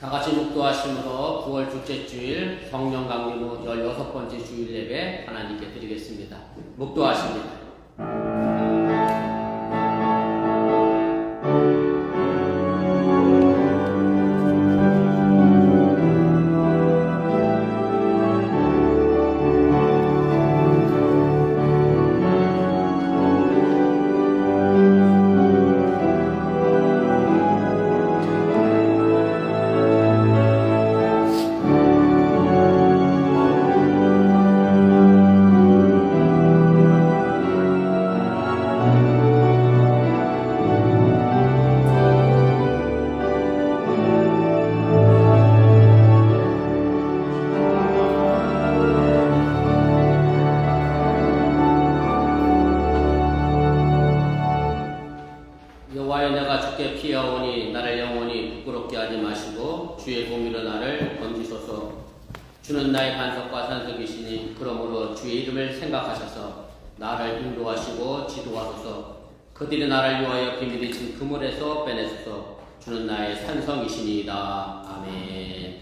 다 같이 묵도하심으로 9월 둘째 주일 성령 강림 후 16번째 주일 예배 하나님께 드리겠습니다. 묵도하십니다. 여호와여, 내가 주께 피하오니 나를 영원히 부끄럽게 하지 마시고 주의 공의로 나를 건지소서. 주는 나의 반석과 산석이시니 그러므로 주의 이름을 생각하셔서 나를 인도하시고 지도하소서. 그들이 나를 위하여 비밀이 진 그물에서 빼내소서. 주는 나의 산성이시니이다. 아멘.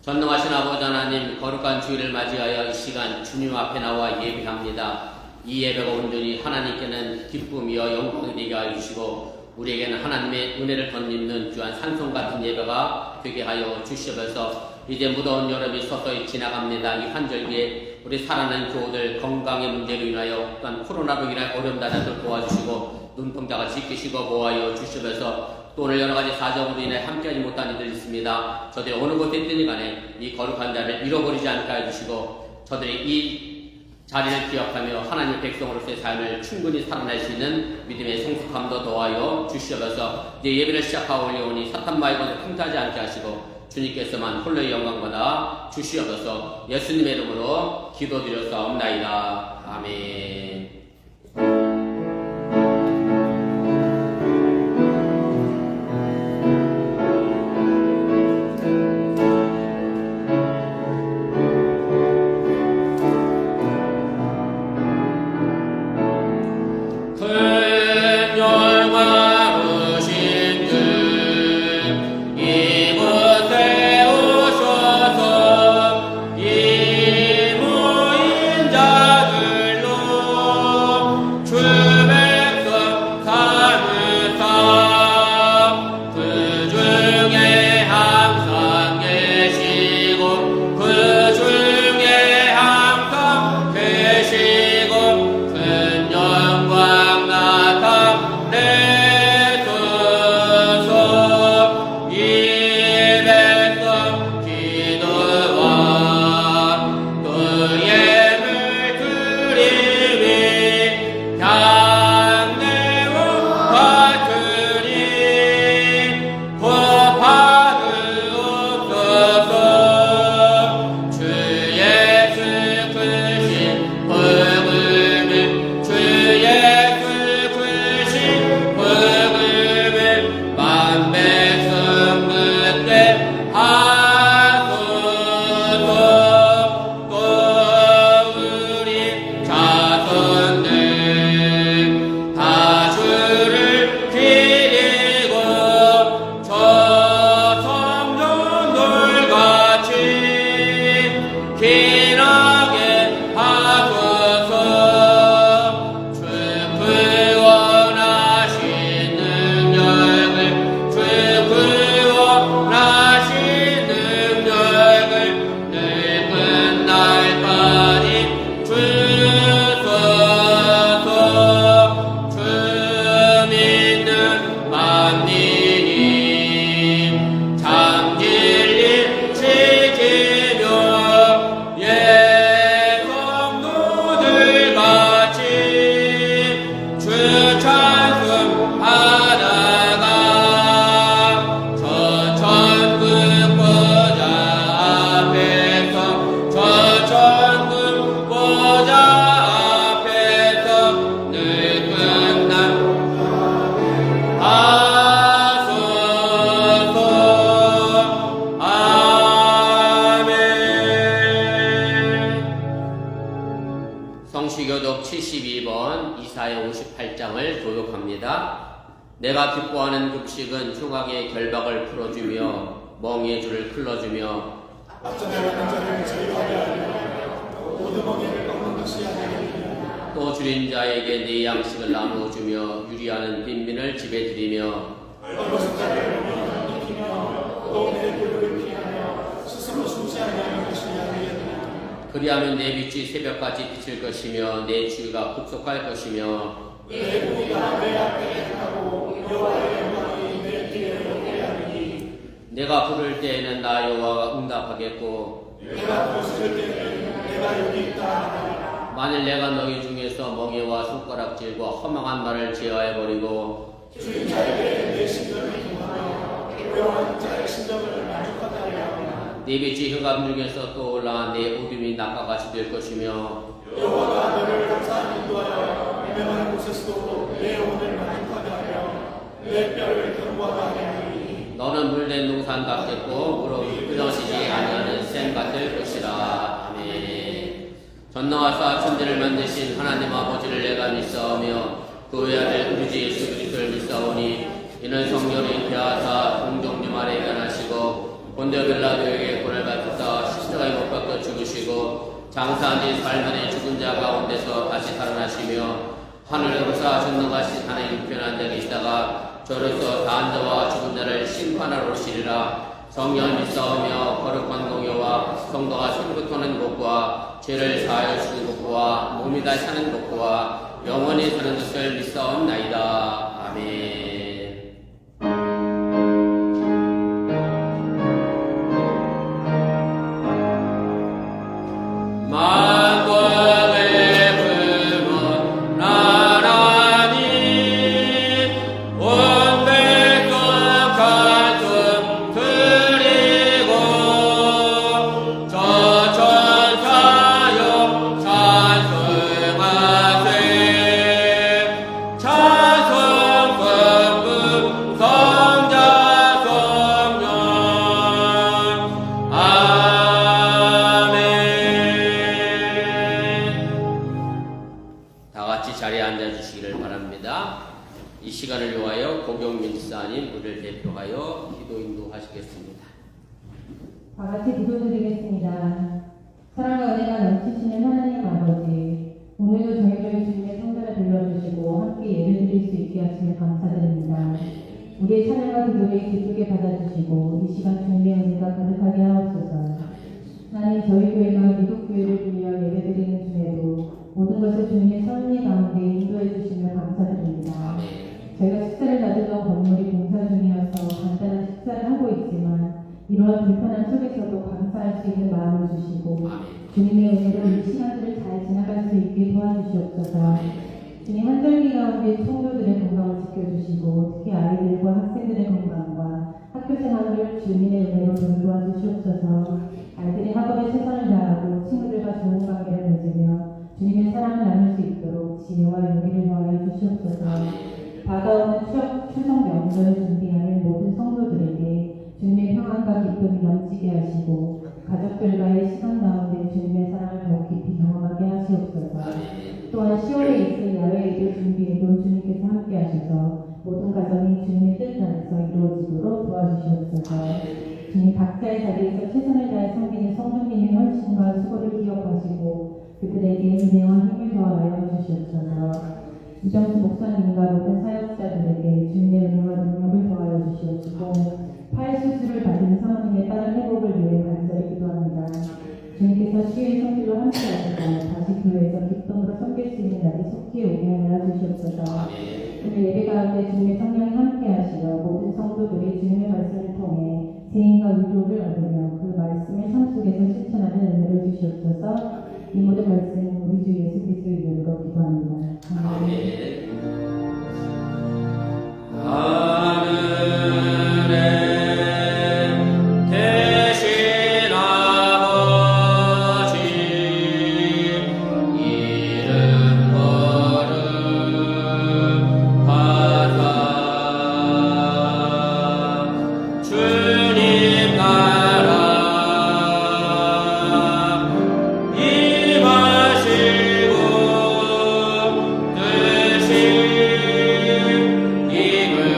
전능하신 아버지 하나님, 거룩한 주일을 맞이하여 이 시간 주님 앞에 나와 예배합니다. 이 예배가 온전히 하나님께는 기쁨이여 영광이 되게 하여 주시고 우리에게는 하나님의 은혜를 덧입는 귀한 산성 같은 예배가 되게 하여 주시옵소서. 이제 무더운 여름이 서서히 지나갑니다. 이 한절기에 우리 사랑하는 교우들 건강의 문제로 인하여 또한 코로나로 인하여 어려움 다자들 도와주시고 눈동자가 지키시고 보호하여 주시옵소서. 또 오늘 여러가지 사정으로 인해 함께하지 못한 이들이 있습니다. 저들이 어느 곳에 있든지 간에 이 거룩한 자를 잃어버리지 않게 해주시고 저들이 이 자리를 기억하며 하나님의 백성으로서의 삶을 충분히 살아낼 수 있는 믿음의 성숙함도 더하여 주시옵소서. 이제 예배를 시작하고 올려오니 사탄마의 것을 틈타지 않게 하시고 주님께서만 홀로의 영광받아 주시옵소서. 예수님의 이름으로 기도드렸사옵나이다. 아멘. 성취교독 72번 이사야 58장을 교독합니다. 내가 기뻐하는 급식은 흉악의 결박을 풀어주며 멍에의 줄을 풀어주며 앞전에 자를 자유하게 하며 모든 멍에를 꺾는 것이 아니니라. 또 줄인 자에게 네 양식을 나누어 주며 유리하는 빈민을 집에 들이며 얼버진 자를 보며 입히며 또 내 굴욕을 피하며 스스로 숨지 아니하는 것이 아니니라. 그리하면 내 빛이 새벽까지 비칠 것이며 내 주의가 급속할 것이며 내 공의가 내 앞에 행하고 여호와의 영광이 내 뒤에 오게 하리니. 내가 부를 때에는 나 여호와가 응답하겠고 내가 부르짖을 때에는 내가 여기 있다 하리라. 만일 내가 너희 중에서 멍에와 손가락질과 허망한 말을 제하여버리고 주인 자에게 내 심정을 통하며 고요한 자의 심정을 만족하게 하리라. 네 빛이 흑암 중에서 떠올라 내 어둠이 낙하같이 될 것이며 여호와가 너를 감사히 인도하여 유명한 곳에서도 내 영혼을 만족하게 하며 내 뼈를 견고하게 하리니. 너는 물된 농산 같겠고 무릎이 끊어지지 아니하는 샘 같을 것이라. 아멘. 전능하사 천지를 만드신 하나님 아버지를 내가 믿사오며 그 외아들 우리 주 예수 그리스도를 믿사오니 이는 성령이 대하사 동정님 아래 변하시고 본디오 빌라도에게 고난을 받으사 십자가에 못 박혀 죽으시고 장사한 지 사흘 만에 죽은 자 가운데서 다시 살아나시며 하늘에 오사 전능하신 하나님 편한 데 계시다가 저로서 다한 자와 죽은 자를 심판하러 오시리라. 성령을 믿사오며 거룩한 공예와 성도가 손부터는 복과 죄를 사하여 주는 복과 몸이 다시 사는 복과 영원히 사는 것을 믿사옵나이다. 아멘. 이 시간을 위하여 고경민 집사님 우리를 대표하여 기도 인도하시겠습니다. 다 같이 기도드리겠습니다. 사랑과 은혜가 넘치시는 하나님 아버지, 오늘도 저희를 주님의 성전에 불러주시고 함께 예배드릴 수 있게 하시며 감사드립니다. 우리의 찬양과 기도를 기쁘게 받아주시고 이 시간 주님의 은혜가 가득하게 하옵소서. 하나님, 저희 교회가 미국 교회를 빌려 예배드리는 중에도 모든 것을 주님의 섭리 가운데 인도해 주시며 감사드립니다. 저희가 식사를 놔두던 건물이 공사 중이어서 간단한 식사를 하고 있지만 이러한 불편함 속에서도 감사할 수 있는 마음을 주시고 주님의 은혜로 이 시간들을 잘 지나갈 수 있게 도와주시옵소서. 주님, 한절기 가운데 성도들의 건강을 지켜주시고 특히 아이들과 학생들의 건강과 학교 생활을 주님의 은혜로 도와주시옵소서. 아이들이 학업에 최선을 다하고 친구들과 좋은 관계를 맺으며 주님의 사랑을 나눌 수 있도록 지혜와 용기를 더하여 주시옵소서. 다가오는 추석 명절을 준비하는 모든 성도들에게 주님의 평안과 기쁨이 넘치게 하시고 가족들과의 시간 가운데 주님의 사랑을 더욱 깊이 경험하게 하시옵소서. 또한 10월에 있을 야외 예배 준비에도 주님께서 함께 하셔서 모든 가정이 주님의 뜻 안에서 이루어지도록 도와주시옵소서. 주님, 각자의 자리에서 최선을 다해 섬기는 성도님의 헌신과 수고를 기억하시고 그들에게 은혜와 힘을 더하여 주시옵소서. 이정수 목사님과 모든 사역자들에게 주님의 은혜와 능력을 더하여 주시옵시고 팔 수술을 받은 사모님의 빠른 회복을 위해 간절히 기도합니다. 주님께서 주의 성질로 함께 하시고 다시 교회에서 기쁨으로 섬길 수 있는 날이 속히 오게 하여 주시옵소서. 오늘 예배 가운데 주님의 성령이 함께 하시어 모든 성도들이 주님의 말씀을 통해 세인과 위로를 얻으며 그 말씀을 삶 속에서 실천하는 은혜를 주시옵소서. 이 모든 말씀 우리 주 예수 그리스도의 이름으로 기도합니다. 아멘. 이글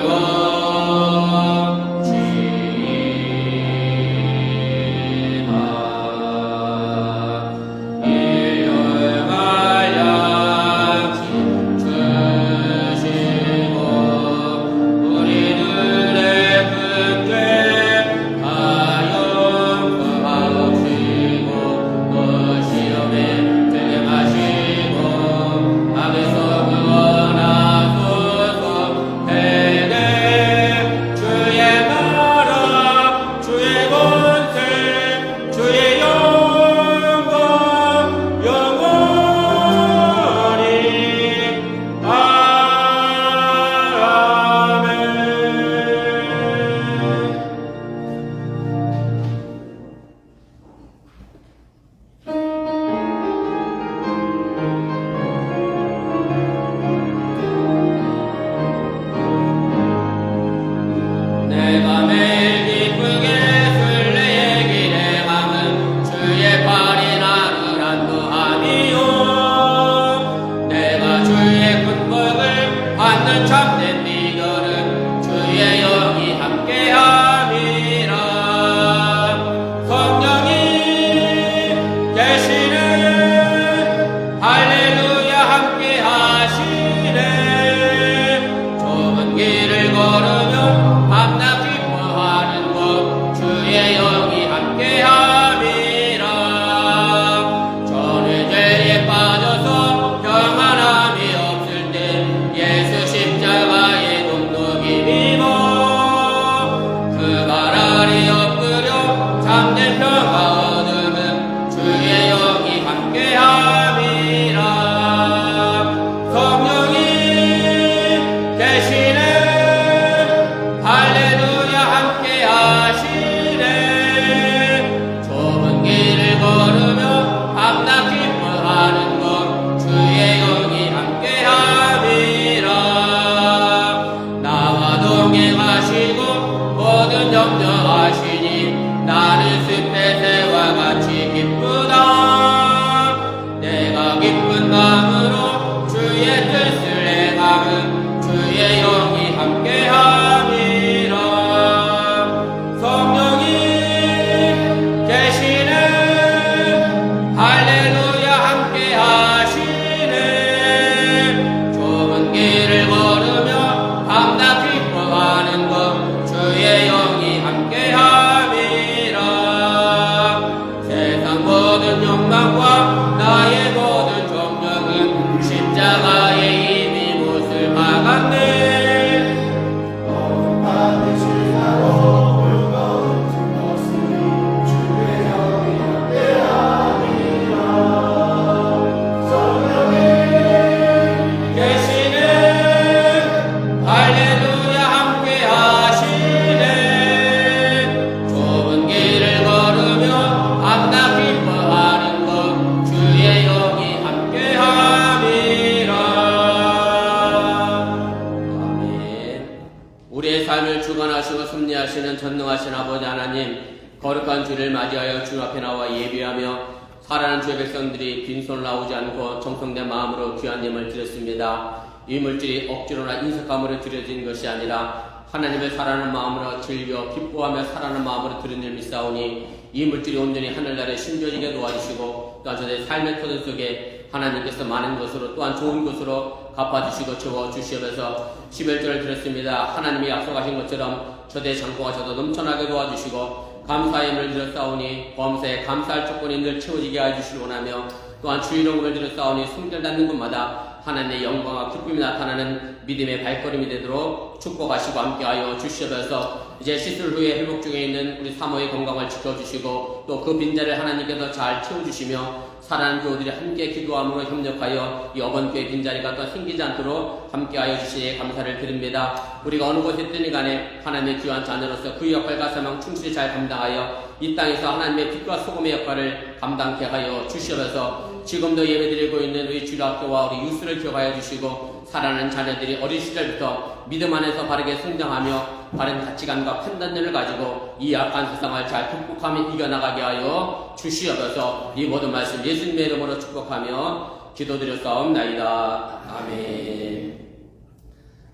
아버지 하나님, 거룩한 주를 맞이하여 주 앞에 나와 예배하며 살아난 주의 백성들이 빈손을 나오지 않고 정성된 마음으로 귀한 예물을 드렸습니다. 이 물질이 억지로나 인색함으로 드려진 것이 아니라 하나님의 살아나는 마음으로 즐겨 기뻐하며 살아나는 마음으로 드린 일 믿사오니 이 물질이 온전히 하늘나라에 심겨지게 도와주시고 또한 저দের 삶의 터전 속에 하나님께서 많은 것으로 또한 좋은 것으로 갚아주시고 채워주시옵소서. 11절을 드렸습니다. 하나님이 약속하신 것처럼 저দের 장고가 저도 넘쳐나게 도와주시고 감사의 힘을 드렸사오니 범사에 감사할 조건이 늘 채워지게 해주시기 원하며 또한 주의 이름을 드렸사오니 숨결 닿는 곳마다 하나님의 영광과 기쁨이 나타나는 믿음의 발걸음이 되도록 축복하시고 함께하여 주시옵소서. 이제 시술 후에 회복 중에 있는 우리 사모의 건강을 지켜주시고 또 그 빈자를 하나님께서 잘 채워주시며 살아난 교우들이 함께 기도함으로 협력하여 이 어번교회 빈자리가 또 생기지 않도록 함께하여 주시니 감사를 드립니다. 우리가 어느 곳에 있든 간에 하나님의 귀한 자녀로서 그 역할과 사명 충실히 잘 감당하여 이 땅에서 하나님의 빛과 소금의 역할을 감당케 하여 주시옵소서. 지금도 예배드리고 있는 우리 주일학교와 우리 유스를 기억하여 주시고 살아나는 자녀들이 어린 시절부터 믿음 안에서 바르게 성장하며 바른 가치관과 판단력을 가지고 이 악한 세상을 잘 극복하며 이겨나가게 하여 주시옵소서. 이 모든 말씀 예수님의 이름으로 축복하며 기도드렸사옵나이다. 아멘.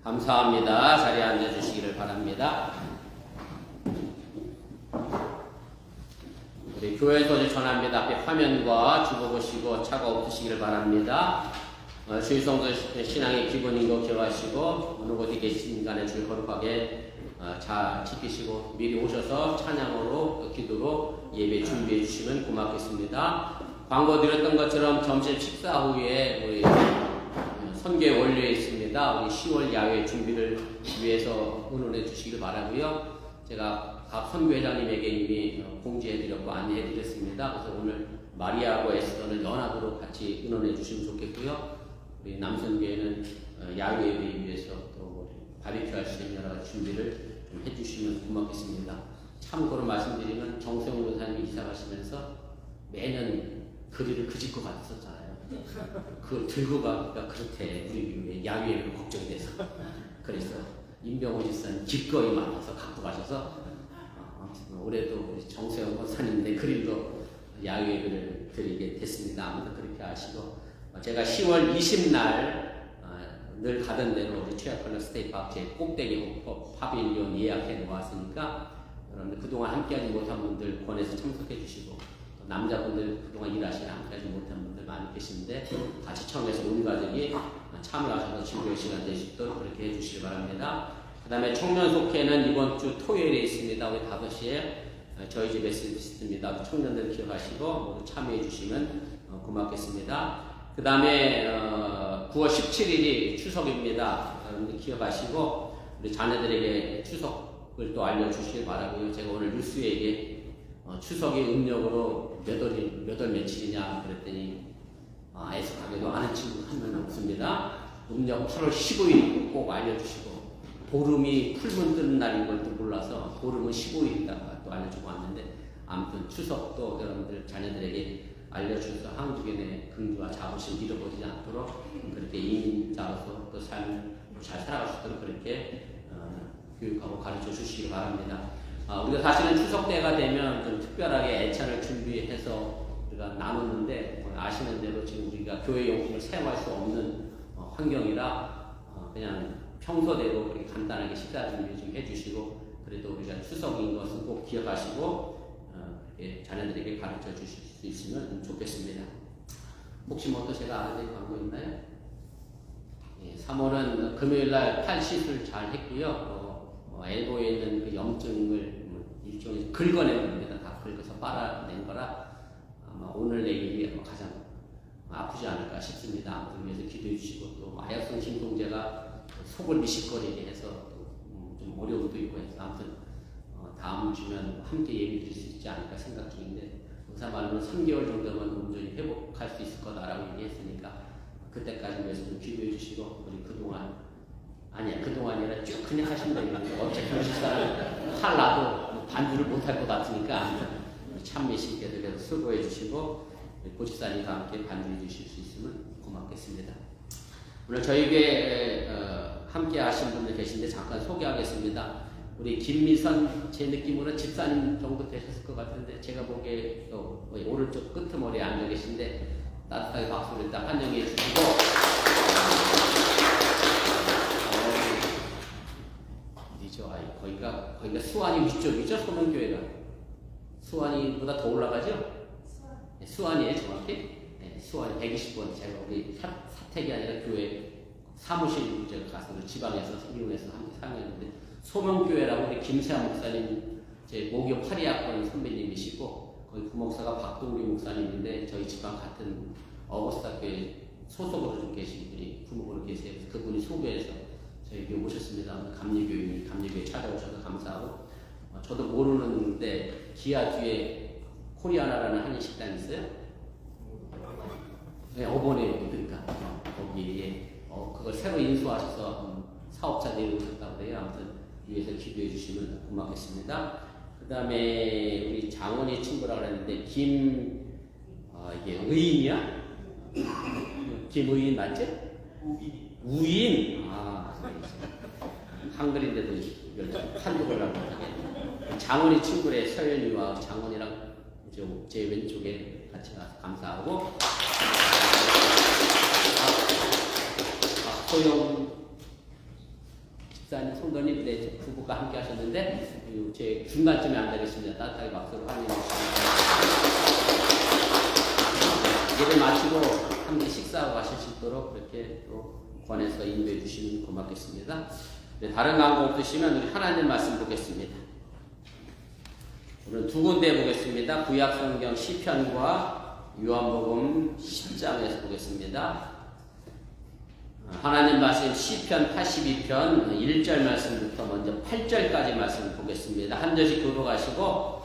감사합니다. 자리에 앉아주시기를 바랍니다. 우리 교회에서 전합니다. 앞에 화면과 죽어보시고 차가 없으시기를 바랍니다. 주일 성도 신앙의 기본인 거 기억하시고 어느 곳에 계신 간에 주일 거룩하게 잘 지키시고 미리 오셔서 찬양으로 기도로 예배 준비해 주시면 고맙겠습니다. 광고 드렸던 것처럼 점심 식사 후에 우리 선교회 원료에 있습니다. 우리 10월 야외 준비를 위해서 의논해 주시길 바라고요. 제가 각 선교회장님에게 이미 공지해드렸고 안내해드렸습니다. 그래서 오늘 마리아하고 에스더는 연합으로 같이 의논해 주시면 좋겠고요. 우리 남선교회는 야외 예배 위해서 또 바비큐 할 수 있는 여러 가지 준비를 좀 해주시면 고맙겠습니다. 참고로 말씀드리면 정세웅 목사님이 이사 가시면서 매년 그리를 그질 것 같았잖아요. 그걸 들고 가기가 그렇대. 우리 야외 예배로 걱정이 돼서. 그래서 임병호 집사님 기꺼이 맡아서 갖고 가셔서 올해도 우리 정세영 목사님의 그림도 야외 예배를 드리게 됐습니다. 아무튼 그렇게 아시고 제가 10월 20날 늘 가던 대로 우리 최악헌 스테이트파크 제 꼭대기 파빌리온 예약해 놓았으니까 여러분들 그동안 함께하지 못한 분들 권해서 참석해 주시고 또 남자분들 그동안 일하시나 함께하지 못한 분들 많이 계시는데 같이 청해서 온 가족이 참여하셔서 즐거운 시간 되실 수 있도록 그렇게 해주시기 바랍니다. 그 다음에 청년 속회는 이번 주 토요일에 있습니다. 우리 5시에 저희 집에서 있습니다. 청년들 기억하시고 모두 참여해 주시면 고맙겠습니다. 그 다음에 9월 17일이 추석입니다. 여러분들 기억하시고 우리 자녀들에게 추석을 또 알려주시길 바라고요. 제가 오늘 뉴스에게 추석이 음력으로 몇 월 며칠이냐 그랬더니 애석하게도 아는 친구 한 명 없습니다. 음력 8월 15일 꼭 알려주시고 보름이 풀문 뜨는 날인 걸 또 몰라서 보름은 15일이다 또 알려주고 왔는데 아무튼 추석도 여러분들 자녀들에게 알려주셔서 한국인의 긍지와 자부심 잃어버리지 않도록 그렇게 이민자로서 또 삶을 잘 살아갈 수 있도록 그렇게 교육하고 가르쳐 주시기 바랍니다. 우리가 사실은 추석 때가 되면 좀 특별하게 애찬을 준비해서 우리가 나눴는데 아시는 대로 지금 우리가 교회 용품을 사용할 수 없는 환경이라 그냥 평소대로 그렇게 간단하게 식사 준비 좀 해주시고 그래도 우리가 추석인 것은 꼭 기억하시고 자녀들에게 가르쳐 주실 수 있으면 좋겠습니다. 혹시 뭐 또 제가 아는 데 광고 있나요? 3월은 금요일날 팔 시술 잘 했고요. 엘보에 있는 그 염증을 일종의 긁어낸 겁니다. 다 긁어서 빨아낸 거라 아마 오늘 내일이 가장 아프지 않을까 싶습니다. 아무튼 위해서 기도해 주시고 또 마약성 진통제가 속을 미식거리게 해서 좀 어려움도 있고 해서 아무튼 다음 주면 함께 예배 드릴 수 있지 않을까 생각 중인데 의사 말로는 3개월 정도만 온전히 회복할 수 있을 거다라고 얘기했으니까 그때까지 위해서 좀 기도해 주시고 우리 그동안이라 쭉 그냥 하시면 되는데 어차피 교식사는 할라도 반주를 못할 것 같으니까 참미신께서 계속 수고해 주시고 고집사님과 함께 반주해 주실 수 있으면 고맙겠습니다. 오늘 저희 교회 함께 하신 분들 계신데 잠깐 소개하겠습니다. 우리 김미선 제 느낌으로 집사님 정도 되셨을 것 같은데 제가 보기에 또 오른쪽 끄트머리에 앉아 계신데 따뜻하게 박수를 일단 환영해 주시고 어디죠? 거기가 수완이 위쪽이죠? 소명교회가 수완이보다 더 올라가죠? 네, 수완이에요 정확히? 네, 수완이 120번 제가 우리 사택이 아니라 교회 사무실 제가 가서 지방에서 이용해서 함께 사용했는데 소명교회라고 우리 김세환 목사님 제 모교 8위학번 선배님이시고 거기 부목사가 박동규 목사님인데 저희 지방 같은 어거스타교회 소속으로 좀 계신 분이 부목으로 계세요. 그분이 소교에서 저에게 오셨습니다. 감리교회 찾아오셔서 감사하고 저도 모르는데 기아 뒤에 코리아나라는 한인식당이 있어요. 네, 어번에 그러니까 거기에 그걸 새로 인수하셔서 사업자 내려오셨다고 그래요. 아무튼 위해서 기도해 주시면 고맙겠습니다. 그 다음에 우리 장원이 친구라고 그랬는데 이게 의인이야? 김의인 맞지? 우인. 한글인데도 한국어를 못하겠네. 장원이 친구래 서연이와 장원이랑 제 왼쪽에 같이 가서 감사하고 소영 집사님, 성도님, 네, 부부가 함께 하셨는데 제 중간쯤에 앉아 계십니다. 따뜻하게 박수로 환영해 주십니다. 예배 마치고 함께 식사하고 가실 수 있도록 그렇게 또 권해서 인도해 주시면 고맙겠습니다. 네, 다른 광고 없으시면 우리 하나님 말씀 보겠습니다. 오늘 두 군데 보겠습니다. 구약성경 시편과 요한복음 10장에서 보겠습니다. 하나님 말씀 시편 82편 1절 말씀부터 먼저 8절까지 말씀 보겠습니다. 한 절씩 교독하시고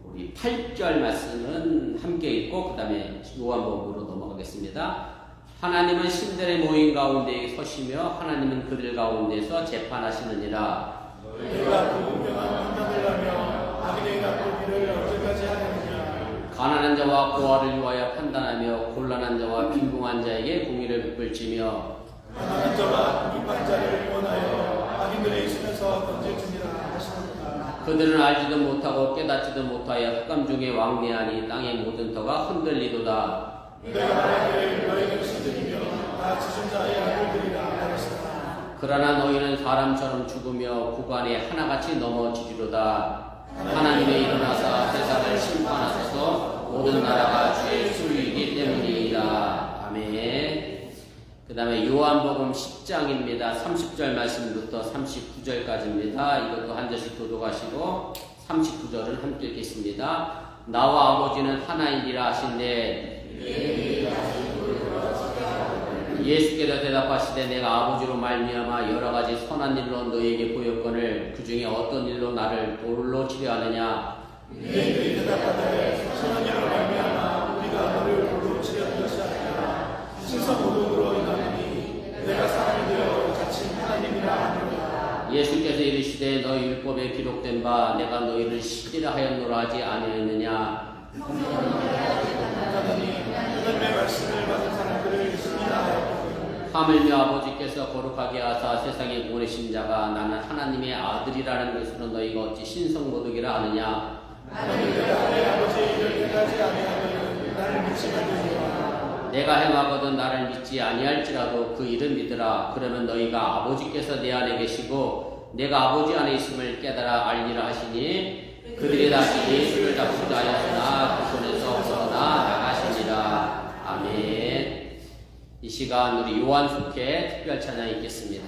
우리 8절 말씀은 함께 읽고 그 다음에 요한복음으로 넘어가겠습니다. 하나님은 신들의 모임 가운데 서시며 하나님은 그들 가운데서 재판하시느니라. 너희가 그 분명한 판단을 하며 악인에게 갚을 언제까지 하느냐. 가난한 자와 고아를 위하여 판단하며 곤란한 자와 빈궁한 자에게 공의를 베풀지며 가난한 자와 궁핍한 자를 원하여 악인들의 있으면서 건질주니라 하시니라. 그들은 알지도 못하고 깨닫지도 못하여 흑암 중에 왕래하니 땅의 모든 터가 흔들리도다. 내가 말하기를 너희는 신들이며 다 지준 자의 아들들이라 하였으나 그러나 너희는 사람처럼 죽으며 구간에 하나같이 넘어지리로다. 하나님의 일어나사 세상을 심판하소서. 모든 나라가 주의 소유이기 때문이다. 아멘. 그 다음에 요한복음 10장입니다. 30절 말씀부터 39절까지입니다. 이것도 한 절씩 교독하시고 39절은 함께 읽겠습니다. 나와 아버지는 하나이니라 하신대 예수께서 대답하시되 내가 아버지로 말미암아 여러 가지 선한 일로 너희에게 보였거늘 그 중에 어떤 일로 나를 돌로 치려 하느냐. 너희들이 대답하되 선한 일로 말미암아 우리가 너를 돌로 치려 것이 아니라 신성 모독으로 인하니 내가 사람이 되어 자칭 하나님이라 하느니라. 예수께서 이르시되 너희 율법에 기록된 바 내가 너희를 시기라 하였노라 하지 아니하였느냐. 하나님의 말씀을 받은 사람들을 시기라 하였거든. 하물며 아버지께서 거룩하게 하사 세상에 보내신 자가 나는 하나님의 아들이라는 것으로 너희가 어찌 신성모독이라 하느냐. 만일 내가 내 아버지의 일을 행하지 아니하면 나를 믿지 말지니라. 내가 행하거든 나를 믿지 아니할지라도 그 일은 믿으라. 그러면 너희가 아버지께서 내 안에 계시고 내가 아버지 안에 있음을 깨달아 알리라 하시니 그들이 다시 예수를 잡고자 하였으나 그 손에서 벗어나 나가시니라. 아멘. 이 시간 우리 요한 속해 특별 찬양 읽겠습니다.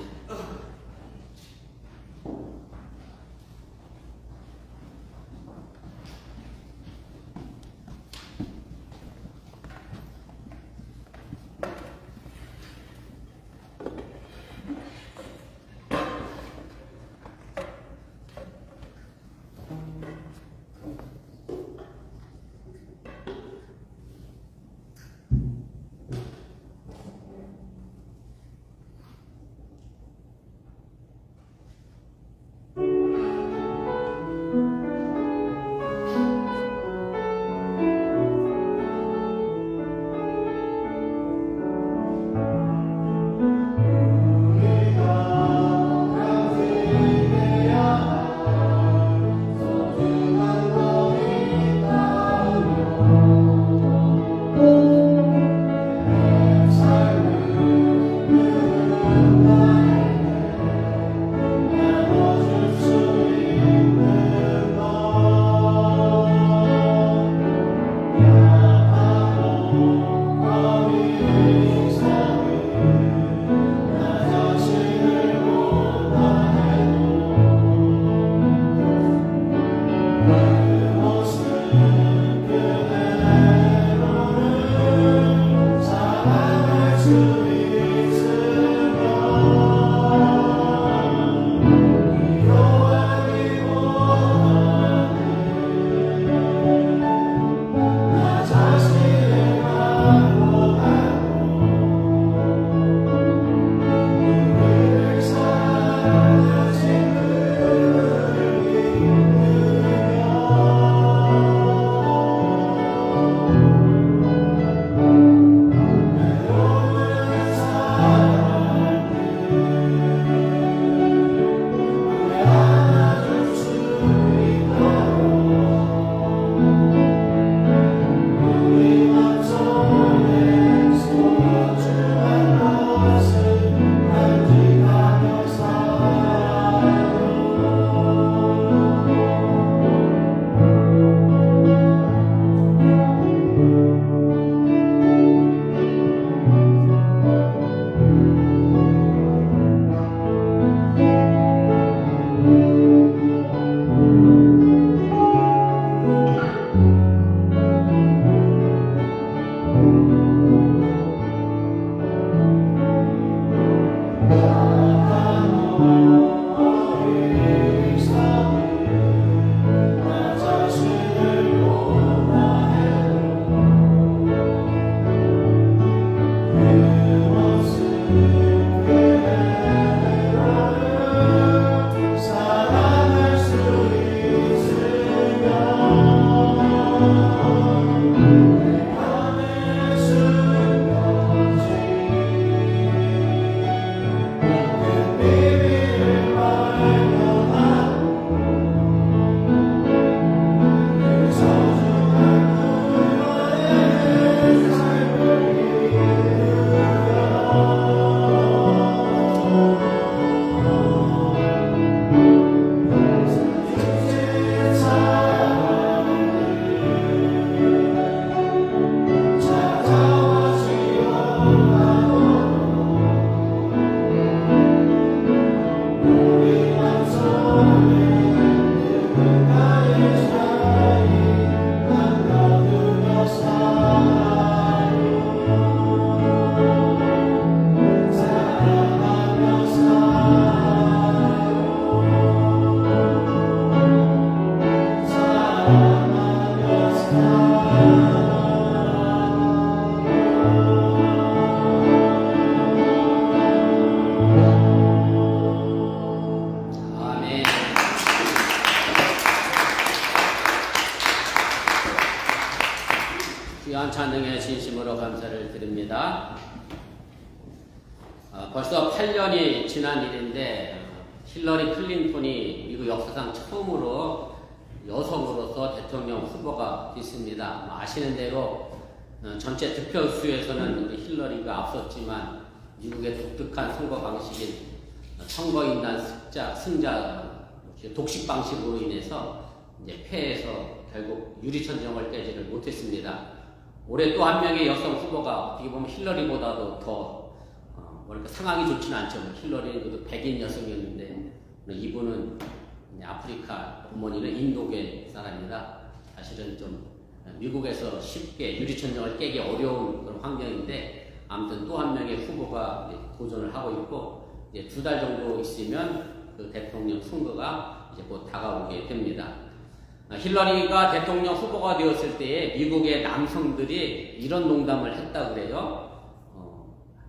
귀한 찬양에 진심으로 감사를 드립니다. 벌써 8년이 지난 일인데 힐러리 클린턴이 미국 역사상 처음으로 여성으로서 대통령 후보가 됐습니다. 아시는 대로 전체 득표수에서는 힐러리가 앞섰지만 미국의 독특한 선거 방식인 선거인단 승자 독식 방식으로 인해서 이제 패해서 결국 유리천정을 깨지를 못했습니다. 올해 또 한 명의 여성 후보가 어떻게 보면 힐러리보다도 더 상황이 좋지는 않죠. 힐러리는 그래도 백인 여성이었는데 이분은 아프리카 어머니는 인도계 사람이라 사실은 좀 미국에서 쉽게 유리천정을 깨기 어려운 그런 환경인데 아무튼 또 한 명의 후보가 도전을 하고 있고 이제 2달 정도 있으면 그 대통령 선거가 이제 곧 다가오게 됩니다. 힐러리가 대통령 후보가 되었을 때에 미국의 남성들이 이런 농담을 했다 그래요.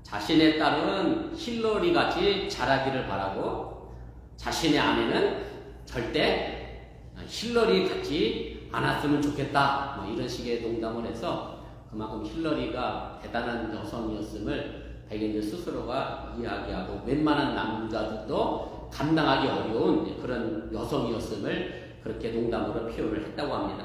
자신의 딸은 힐러리 같이 자라기를 바라고 자신의 아내는 절대 힐러리 같지 않았으면 좋겠다. 이런 식의 농담을 해서 그만큼 힐러리가 대단한 여성이었음을 백인들 스스로가 이야기하고 웬만한 남자들도 감당하기 어려운 그런 여성이었음을 그렇게 농담으로 표현을 했다고 합니다.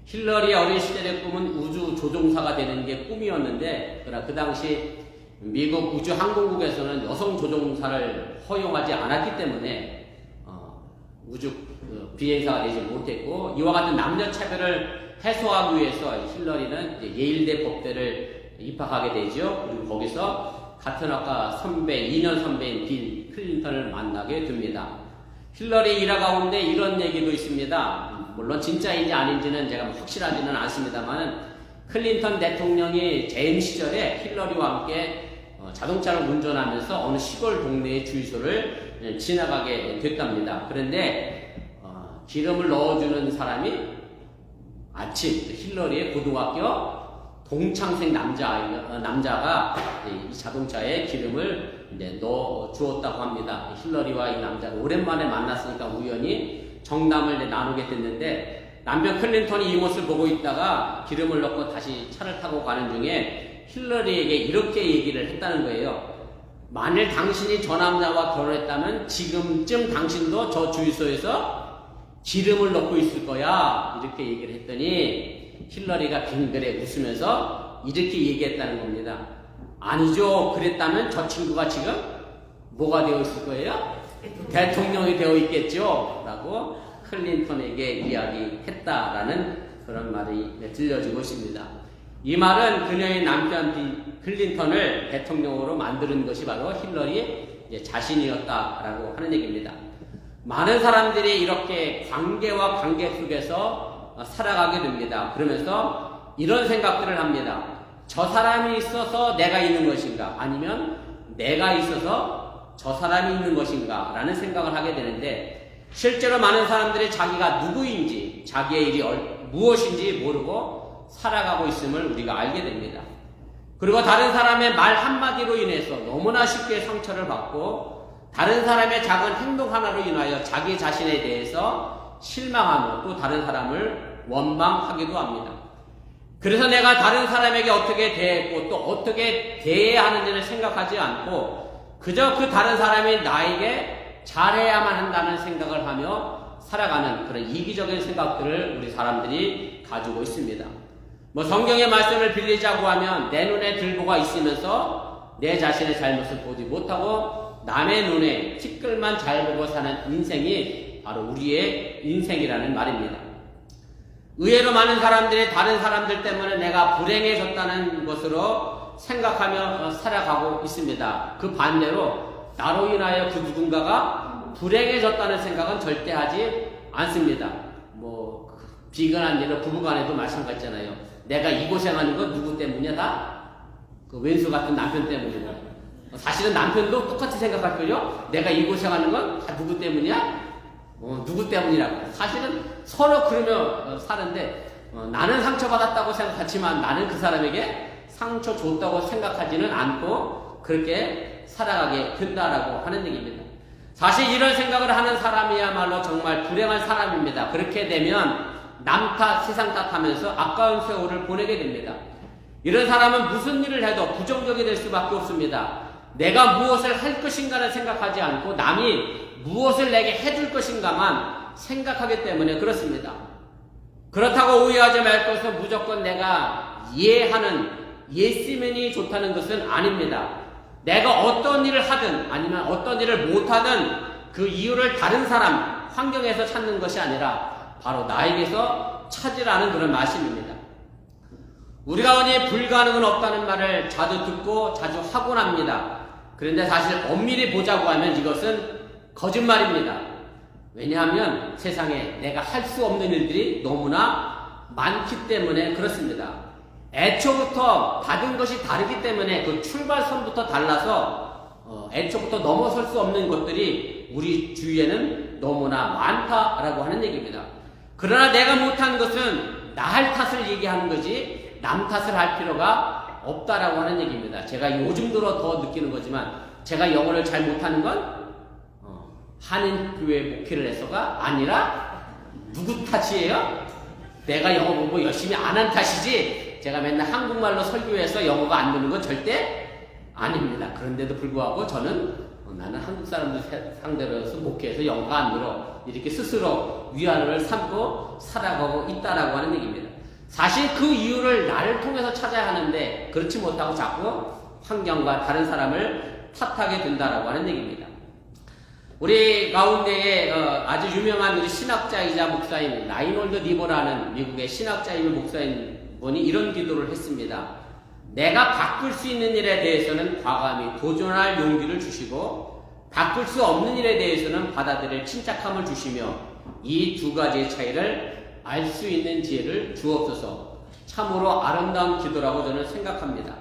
힐러리의 어린 시절의 꿈은 우주 조종사가 되는 게 꿈이었는데 그러나 그 당시 미국 우주항공국에서는 여성 조종사를 허용하지 않았기 때문에 우주 비행사가 되지 못했고 이와 같은 남녀 차별을 해소하기 위해서 힐러리는 이제 예일대 법대를 입학하게 되죠. 그리고 거기서 같은 학과 선배, 2년 선배인 빌 클린턴을 만나게 됩니다. 힐러리 일화 가운데 이런 얘기도 있습니다. 물론 진짜인지 아닌지는 제가 확실하지는 않습니다만 클린턴 대통령이 재임 시절에 힐러리와 함께 자동차를 운전하면서 어느 시골 동네의 주유소를 지나가게 됐답니다. 그런데 기름을 넣어주는 사람이 아침 힐러리의 고등학교 동창생 남자가 이 자동차에 기름을 이제 넣어 주었다고 합니다. 힐러리와 이 남자가 오랜만에 만났으니까 우연히 정담을 나누게 됐는데 남편 클린턴이 이 모습을 보고 있다가 기름을 넣고 다시 차를 타고 가는 중에 힐러리에게 이렇게 얘기를 했다는 거예요. 만일 당신이 저 남자와 결혼했다면 지금쯤 당신도 저 주유소에서 기름을 넣고 있을 거야. 이렇게 얘기를 했더니 힐러리가 빙그레 웃으면서 이렇게 얘기했다는 겁니다. 아니죠. 그랬다면 저 친구가 지금 뭐가 되어 있을 거예요? 대통령이 되어 있겠죠. 라고 클린턴에게 이야기했다라는 그런 말이 들려지고 있습니다. 이 말은 그녀의 남편 클린턴을 대통령으로 만드는 것이 바로 힐러리 자신이었다라고 하는 얘기입니다. 많은 사람들이 이렇게 관계와 관계 속에서 살아가게 됩니다. 그러면서 이런 생각들을 합니다. 저 사람이 있어서 내가 있는 것인가? 아니면 내가 있어서 저 사람이 있는 것인가? 라는 생각을 하게 되는데 실제로 많은 사람들이 자기가 누구인지 자기의 일이 무엇인지 모르고 살아가고 있음을 우리가 알게 됩니다. 그리고 다른 사람의 말 한마디로 인해서 너무나 쉽게 상처를 받고 다른 사람의 작은 행동 하나로 인하여 자기 자신에 대해서 실망하며 또 다른 사람을 원망하기도 합니다. 그래서 내가 다른 사람에게 어떻게 대했고 또 어떻게 대해야 하는지를 생각하지 않고 그저 그 다른 사람이 나에게 잘해야만 한다는 생각을 하며 살아가는 그런 이기적인 생각들을 우리 사람들이 가지고 있습니다. 성경의 말씀을 빌리자고 하면 내 눈에 들보가 있으면서 내 자신의 잘못을 보지 못하고 남의 눈에 티끌만 잘 보고 사는 인생이 바로 우리의 인생이라는 말입니다. 의외로 많은 사람들이 다른 사람들 때문에 내가 불행해졌다는 것으로 생각하며 살아가고 있습니다. 그 반대로 나로 인하여 그 누군가가 불행해졌다는 생각은 절대 하지 않습니다. 비근한 예로 부부간에도 마찬가지잖아요. 내가 이 고생하는 건 누구 때문이야? 다? 그 왼수 같은 남편 때문이고. 사실은 남편도 똑같이 생각할걸요? 내가 이 고생하는 건 다 누구 때문이야? 누구 때문이라고. 사실은 서로 그러며 사는데 나는 상처받았다고 생각하지만 나는 그 사람에게 상처 줬다고 생각하지는 않고 그렇게 살아가게 된다라고 하는 얘기입니다. 사실 이런 생각을 하는 사람이야말로 정말 불행한 사람입니다. 그렇게 되면 남 탓, 세상 탓하면서 아까운 세월을 보내게 됩니다. 이런 사람은 무슨 일을 해도 부정적이 될 수밖에 없습니다. 내가 무엇을 할 것인가를 생각하지 않고 남이 무엇을 내게 해줄 것인가만 생각하기 때문에 그렇습니다. 그렇다고 오해하지 말 것은 무조건 내가 이해하는 예스맨이 좋다는 것은 아닙니다. 내가 어떤 일을 하든 아니면 어떤 일을 못하든 그 이유를 다른 사람, 환경에서 찾는 것이 아니라 바로 나에게서 찾으라는 그런 말씀입니다. 우리가 흔히 불가능은 없다는 말을 자주 듣고 자주 하곤 합니다. 그런데 사실 엄밀히 보자고 하면 이것은 거짓말입니다. 왜냐하면 세상에 내가 할 수 없는 일들이 너무나 많기 때문에 그렇습니다. 애초부터 받은 것이 다르기 때문에 그 출발선부터 달라서 애초부터 넘어설 수 없는 것들이 우리 주위에는 너무나 많다라고 하는 얘기입니다. 그러나 내가 못한 것은 나 할 탓을 얘기하는 거지 남 탓을 할 필요가 없다라고 하는 얘기입니다. 제가 요즘 들어 더 느끼는 거지만 제가 영어를 잘 못하는 건 한인교회 목회를 해서가 아니라 누구 탓이에요? 내가 영어 공부 열심히 안 한 탓이지 제가 맨날 한국말로 설교해서 영어가 안 되는 건 절대 아닙니다. 그런데도 불구하고 저는 나는 한국 사람들 상대로 해서 목회해서 영어가 안 늘어 이렇게 스스로 위안을 삼고 살아가고 있다라고 하는 얘기입니다. 사실 그 이유를 나를 통해서 찾아야 하는데 그렇지 못하고 자꾸 환경과 다른 사람을 탓하게 된다라고 하는 얘기입니다. 우리 가운데에 아주 유명한 우리 신학자이자 목사인 라이놀드 니보라는 미국의 신학자이며 목사인 분이 이런 기도를 했습니다. 내가 바꿀 수 있는 일에 대해서는 과감히 도전할 용기를 주시고 바꿀 수 없는 일에 대해서는 받아들일 침착함을 주시며 이 두 가지의 차이를 알 수 있는 지혜를 주옵소서. 참으로 아름다운 기도라고 저는 생각합니다.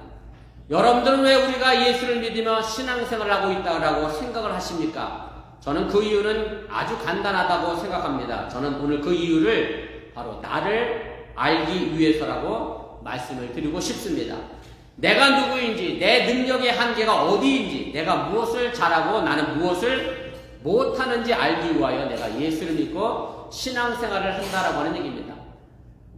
여러분들은 왜 우리가 예수를 믿으며 신앙생활을 하고 있다고 생각을 하십니까? 저는 그 이유는 아주 간단하다고 생각합니다. 저는 오늘 그 이유를 바로 나를 알기 위해서라고 말씀을 드리고 싶습니다. 내가 누구인지, 내 능력의 한계가 어디인지, 내가 무엇을 잘하고 나는 무엇을 못하는지 알기 위하여 내가 예수를 믿고 신앙생활을 한다라고 하는 얘기입니다.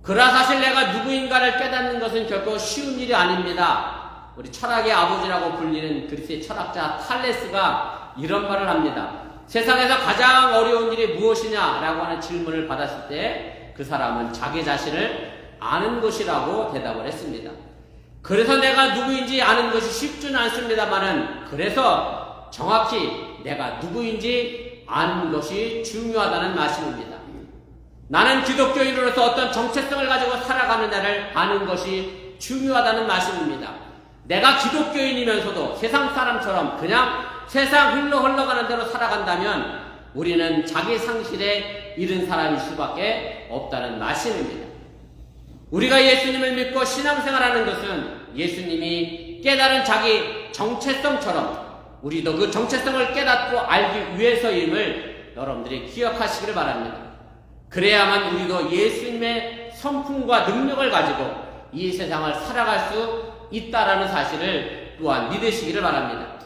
그러나 사실 내가 누구인가를 깨닫는 것은 결코 쉬운 일이 아닙니다. 우리 철학의 아버지라고 불리는 그리스의 철학자 탈레스가 이런 말을 합니다. 세상에서 가장 어려운 일이 무엇이냐라고 하는 질문을 받았을 때 그 사람은 자기 자신을 아는 것이라고 대답을 했습니다. 그래서 내가 누구인지 아는 것이 쉽지는 않습니다만은 그래서 정확히 내가 누구인지 아는 것이 중요하다는 말씀입니다. 나는 기독교인으로서 어떤 정체성을 가지고 살아가느냐를 아는 것이 중요하다는 말씀입니다. 내가 기독교인이면서도 세상 사람처럼 그냥 세상 흘러가는 대로 살아간다면 우리는 자기 상실에 이른 사람일 수밖에 없다는 말씀입니다. 우리가 예수님을 믿고 신앙생활하는 것은 예수님이 깨달은 자기 정체성처럼 우리도 그 정체성을 깨닫고 알기 위해서임을 여러분들이 기억하시기를 바랍니다. 그래야만 우리도 예수님의 성품과 능력을 가지고 이 세상을 살아갈 수 있다라는 사실을 또한 믿으시기를 바랍니다.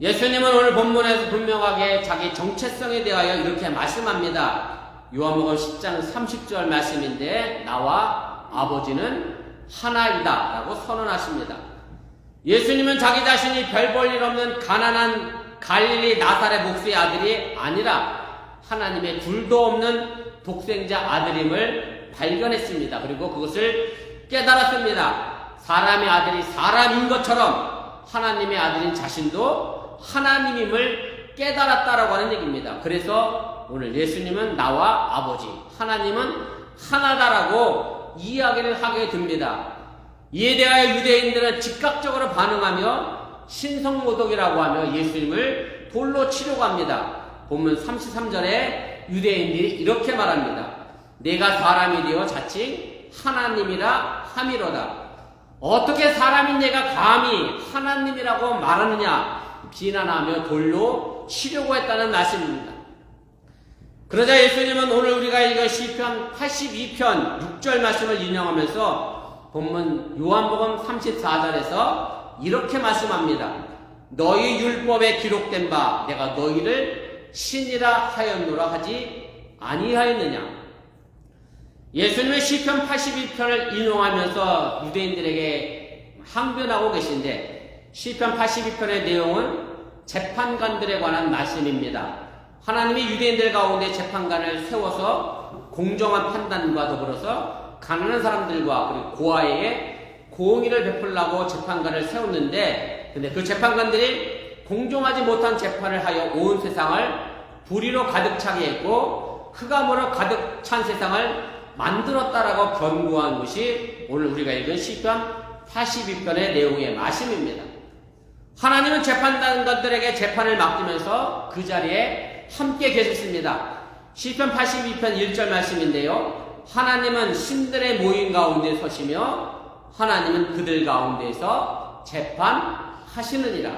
예수님은 오늘 본문에서 분명하게 자기 정체성에 대하여 이렇게 말씀합니다. 요한복음 10장 30절 말씀인데 나와 아버지는 하나이다 라고 선언하십니다. 예수님은 자기 자신이 별 볼 일 없는 가난한 갈릴리 나사렛 목수의 아들이 아니라 하나님의 둘도 없는 독생자 아들임을 발견했습니다. 그리고 그것을 깨달았습니다. 사람의 아들이 사람인 것처럼 하나님의 아들인 자신도 하나님임을 깨달았다라고 하는 얘기입니다. 그래서 오늘 예수님은 나와 아버지, 하나님은 하나다라고 이야기를 하게 됩니다. 이에 대하여 유대인들은 즉각적으로 반응하며 신성모독이라고 하며 예수님을 돌로 치려고 합니다. 본문 33절에 유대인들이 이렇게 말합니다. 내가 사람이 되어 자칭 하나님이라 함이로다. 어떻게 사람인 내가 감히 하나님이라고 말하느냐 비난하며 돌로 치려고 했다는 말씀입니다. 그러자 예수님은 오늘 우리가 읽은 시편 82편 6절 말씀을 인용하면서 본문 요한복음 34절에서 이렇게 말씀합니다. 너희 율법에 기록된 바 내가 너희를 신이라 하였노라 하지 아니하였느냐. 예수님은 시편 82편을 인용하면서 유대인들에게 항변하고 계신데 시편 82편의 내용은 재판관들에 관한 말씀입니다. 하나님이 유대인들 가운데 재판관을 세워서 공정한 판단과 더불어서 가난한 사람들과 그리고 고아에게 공의를 베풀라고 재판관을 세웠는데 근데 그 재판관들이 공정하지 못한 재판을 하여 온 세상을 불의로 가득 차게 했고 흑암으로 가득 찬 세상을 만들었다라고 권고한 것이 오늘 우리가 읽은 시편 82편의 내용의 말씀입니다. 하나님은 재판관들에게 재판을 맡기면서 그 자리에 함께 계셨습니다. 시편 82편 1절 말씀인데요. 하나님은 신들의 모임 가운데 서시며 하나님은 그들 가운데서 재판하시느니라.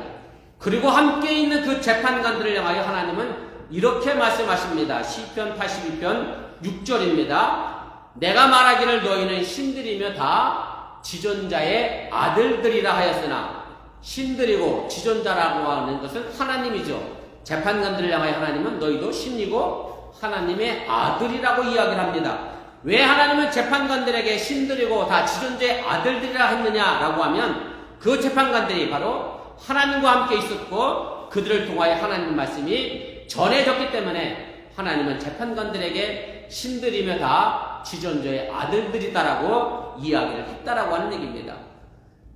그리고 함께 있는 그 재판관들을 향하여 하나님은 이렇게 말씀하십니다. 시편 82편 6절입니다. 내가 말하기를 너희는 신들이며 다 지존자의 아들들이라 하였으나 신들이고 지존자라고 하는 것은 하나님이죠. 재판관들을 향하여 하나님은 너희도 신이고 하나님의 아들이라고 이야기를 합니다. 왜 하나님은 재판관들에게 신들이고 다 지존자의 아들들이라 했느냐라고 하면 그 재판관들이 바로 하나님과 함께 있었고 그들을 통하여 하나님 말씀이 전해졌기 때문에 하나님은 재판관들에게 신들이며 다 지존자의 아들들이다라고 이야기를 했다라고 하는 얘기입니다.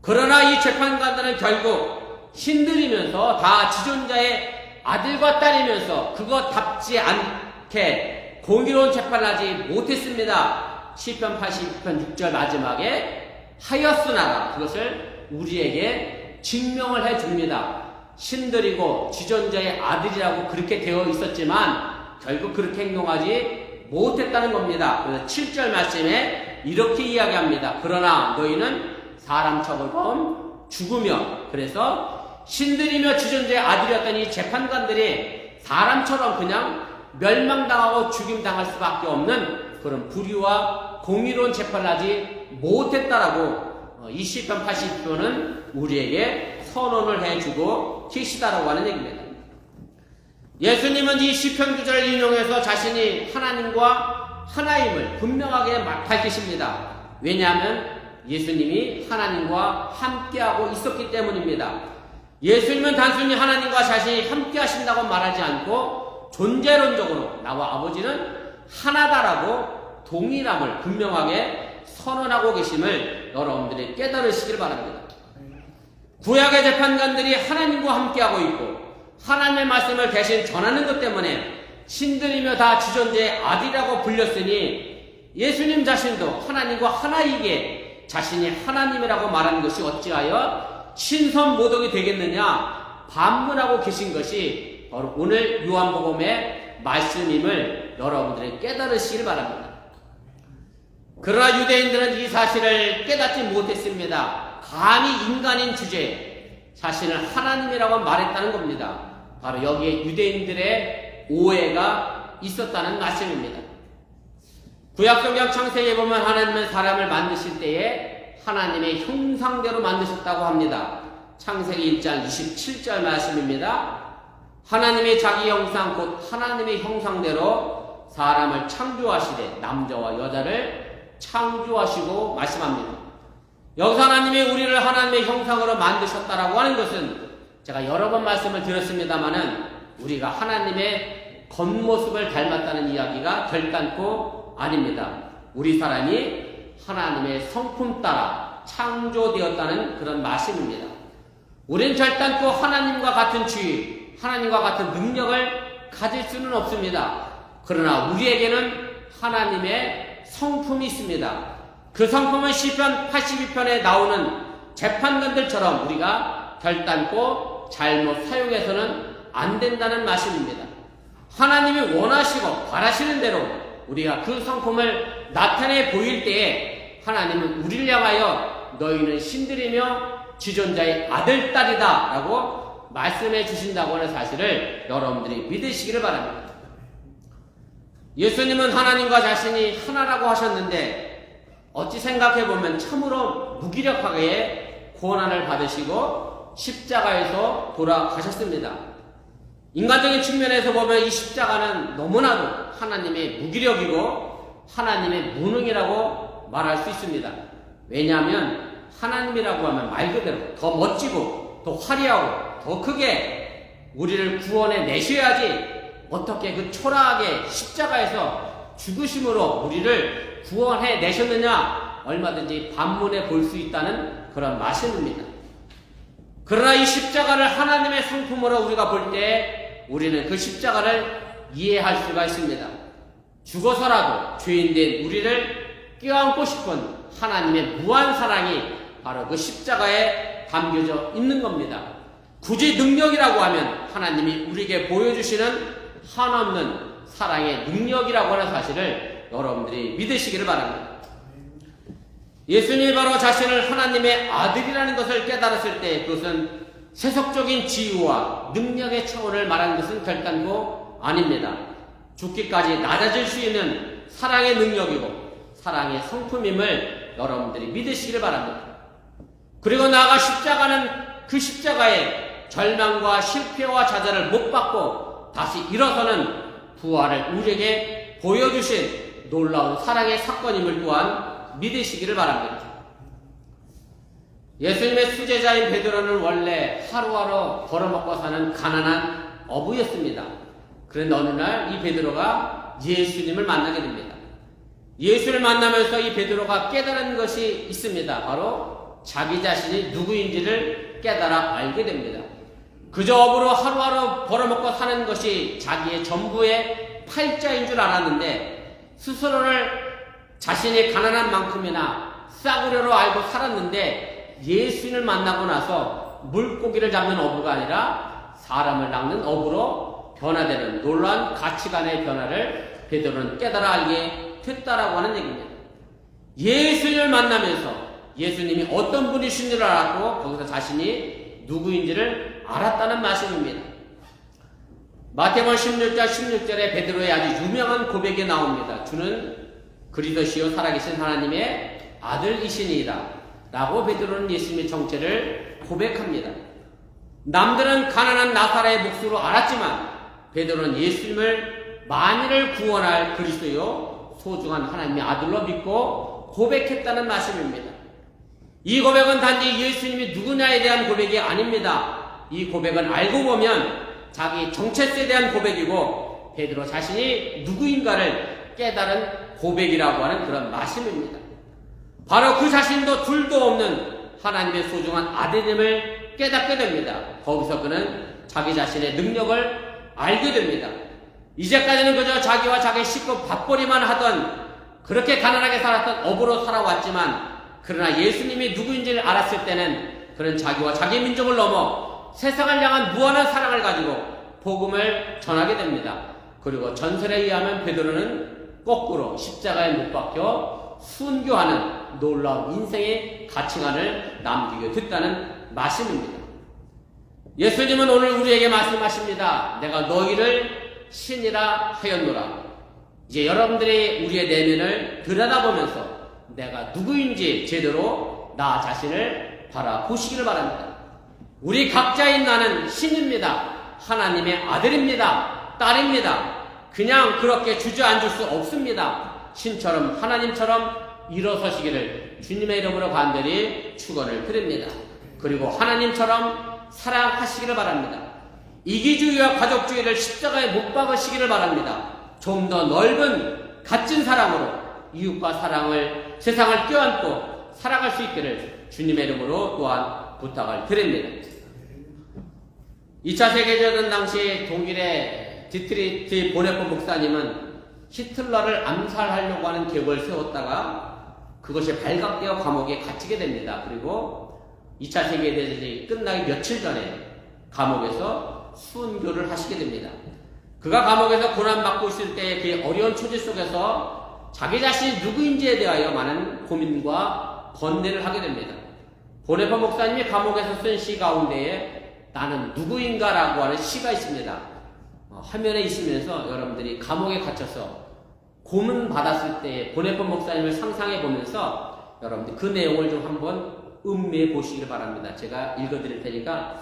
그러나 이 재판관들은 결국 신들이면서 다 지존자의 아들과 딸이면서 그것답지 않게 공의로운 재판을 하지 못했습니다. 시편 80편 6절 마지막에 하였으나 그것을 우리에게 증명을 해줍니다. 신들이고 지존자의 아들이라고 그렇게 되어 있었지만 결국 그렇게 행동하지 못했다는 겁니다. 그래서 7절 말씀에 이렇게 이야기합니다. 그러나 너희는 사람처럼 죽으며 그래서 신들이며 지존자의 아들이었던 이 재판관들이 사람처럼 그냥 멸망당하고 죽임당할 수밖에 없는 그런 불의와 공의로운 재판을 하지 못했다라고 이 시편 80편은 우리에게 선언을 해주고 계시다라고 하는 얘기입니다. 예수님은 이 시편 구절을 인용해서 자신이 하나님과 하나임을 분명하게 밝히십니다. 왜냐하면 예수님이 하나님과 함께하고 있었기 때문입니다. 예수님은 단순히 하나님과 자신이 함께 하신다고 말하지 않고 존재론적으로 나와 아버지는 하나다라고 동일함을 분명하게 선언하고 계심을 여러분들이 깨달으시길 바랍니다. 구약의 재판관들이 하나님과 함께하고 있고 하나님의 말씀을 대신 전하는 것 때문에 신들이며 다 지존자의 아들이라고 불렸으니 예수님 자신도 하나님과 하나이기에 자신이 하나님이라고 말하는 것이 어찌하여 신선모독이 되겠느냐 반문하고 계신 것이 바로 오늘 요한복음의 말씀임을 여러분들이 깨달으시길 바랍니다. 그러나 유대인들은 이 사실을 깨닫지 못했습니다. 감히 인간인 주제에 자신을 하나님이라고 말했다는 겁니다. 바로 여기에 유대인들의 오해가 있었다는 말씀입니다. 구약성경 창세기에 보면 하나님은 사람을 만드실 때에 하나님의 형상대로 만드셨다고 합니다. 창세기 1장 27절 말씀입니다. 하나님의 자기 형상 곧 하나님의 형상대로 사람을 창조하시되 남자와 여자를 창조하시고 말씀합니다. 여기서 하나님이 우리를 하나님의 형상으로 만드셨다라고 하는 것은 제가 여러 번 말씀을 드렸습니다마는 우리가 하나님의 겉모습을 닮았다는 이야기가 결단코 아닙니다. 우리 사람이 하나님의 성품 따라 창조되었다는 그런 말씀입니다. 우린 결단코 하나님과 같은 지위, 하나님과 같은 능력을 가질 수는 없습니다. 그러나 우리에게는 하나님의 성품이 있습니다. 그 성품은 시편 82편에 나오는 재판관들처럼 우리가 결단코 잘못 사용해서는 안 된다는 말씀입니다. 하나님이 원하시고 바라시는 대로 우리가 그 성품을 나타내 보일 때에 하나님은 우리를 향하여 너희는 신들이며 지존자의 아들, 딸이다 라고 말씀해 주신다고 하는 사실을 여러분들이 믿으시기를 바랍니다. 예수님은 하나님과 자신이 하나라고 하셨는데 어찌 생각해보면 참으로 무기력하게 고난을 받으시고 십자가에서 돌아가셨습니다. 인간적인 측면에서 보면 이 십자가는 너무나도 하나님의 무기력이고 하나님의 무능이라고 말할 수 있습니다. 왜냐하면 하나님이라고 하면 말 그대로 더 멋지고 더 화려하고 더 크게 우리를 구원해 내셔야지 어떻게 그 초라하게 십자가에서 죽으심으로 우리를 구원해 내셨느냐 얼마든지 반문해 볼 수 있다는 그런 말씀입니다. 그러나 이 십자가를 하나님의 상품으로 우리가 볼 때 우리는 그 십자가를 이해할 수가 있습니다. 죽어서라도 죄인된 우리를 껴안고 싶은 하나님의 무한 사랑이 바로 그 십자가에 담겨져 있는 겁니다. 굳이 능력이라고 하면 하나님이 우리에게 보여주시는 한없는 사랑의 능력이라고 하는 사실을 여러분들이 믿으시기를 바랍니다. 예수님이 바로 자신을 하나님의 아들이라는 것을 깨달았을 때 그것은 세속적인 지위와 능력의 차원을 말하는 것은 결단코 아닙니다. 죽기까지 낮아질 수 있는 사랑의 능력이고 사랑의 성품임을 여러분들이 믿으시기를 바랍니다. 그리고 나아가 십자가는 그 십자가에 절망과 실패와 좌절을 못 받고 다시 일어서는 부활을 우리에게 보여주신 놀라운 사랑의 사건임을 또한 믿으시기를 바랍니다. 예수님의 수제자인 베드로는 원래 하루하루 벌어먹고 사는 가난한 어부였습니다. 그런데 어느 날 이 베드로가 예수님을 만나게 됩니다. 예수를 만나면서 이 베드로가 깨달은 것이 있습니다. 바로 자기 자신이 누구인지를 깨달아 알게 됩니다. 그저 업으로 하루하루 벌어먹고 사는 것이 자기의 전부의 팔자인 줄 알았는데 스스로를 자신이 가난한 만큼이나 싸구려로 알고 살았는데 예수님을 만나고 나서 물고기를 잡는 어부가 아니라 사람을 낚는 어부로 변화되는 놀라운 가치관의 변화를 베드로는 깨달아 알게 됐다라고 하는 얘기입니다. 예수님을 만나면서 예수님이 어떤 분이신 줄 알았고 거기서 자신이 누구인지를 알았다는 말씀입니다. 마태복음 16장 16절에 베드로의 아주 유명한 고백이 나옵니다. 주는 그리스도시요 살아계신 하나님의 아들이시니이다 라고 베드로는 예수님의 정체를 고백합니다. 남들은 가난한 나사렛의 몫으로 알았지만 베드로는 예수님을 만인을 구원할 그리스도요 소중한 하나님의 아들로 믿고 고백했다는 말씀입니다. 이 고백은 단지 예수님이 누구냐에 대한 고백이 아닙니다. 이 고백은 알고 보면 자기 정체성에 대한 고백이고 베드로 자신이 누구인가를 깨달은 고백이라고 하는 그런 말씀입니다. 바로 그 자신도 둘도 없는 하나님의 소중한 아들임을 깨닫게 됩니다. 거기서 그는 자기 자신의 능력을 알게 됩니다. 이제까지는 그저 자기와 자기 식구 밥벌이만 하던 그렇게 가난하게 살았던 어부로 살아왔지만 그러나 예수님이 누구인지를 알았을 때는 그는 자기와 자기 민족을 넘어 세상을 향한 무한한 사랑을 가지고 복음을 전하게 됩니다. 그리고 전설에 의하면 베드로는 거꾸로 십자가에 못 박혀 순교하는 놀라운 인생의 가치관을 남기게 됐다는 말씀입니다. 예수님은 오늘 우리에게 말씀하십니다. 내가 너희를 신이라 하였노라. 이제 여러분들이 우리의 내면을 들여다보면서 내가 누구인지 제대로 나 자신을 바라보시기를 바랍니다. 우리 각자인 나는 신입니다. 하나님의 아들입니다. 딸입니다. 그냥 그렇게 주저앉을 수 없습니다. 신처럼 하나님처럼 일어서시기를 주님의 이름으로 간절히 축원을 드립니다. 그리고 하나님처럼 사랑하시기를 바랍니다. 이기주의와 가족주의를 십자가에 못 박으시기를 바랍니다. 좀 더 넓은 값진 사랑으로 이웃과 사랑을 세상을 껴안고 살아갈 수 있기를 주님의 이름으로 또한 부탁을 드립니다. 2차 세계대전 당시 독일의 디트리히 보네포 목사님은 히틀러를 암살하려고 하는 계획을 세웠다가 그것이 발각되어 감옥에 갇히게 됩니다. 그리고 2차 세계대전이 끝나기 며칠 전에 감옥에서 순교를 하시게 됩니다. 그가 감옥에서 고난받고 있을 때 그 어려운 처지 속에서 자기 자신이 누구인지에 대하여 많은 고민과 번뇌를 하게 됩니다. 보네포 목사님이 감옥에서 쓴 시 가운데에 나는 누구인가라고 하는 시가 있습니다. 화면에 있으면서 여러분들이 감옥에 갇혀서 고문받았을 때 보네포 목사님을 상상해 보면서 여러분들 그 내용을 좀 한번 음미해 보시기를 바랍니다. 제가 읽어드릴 테니까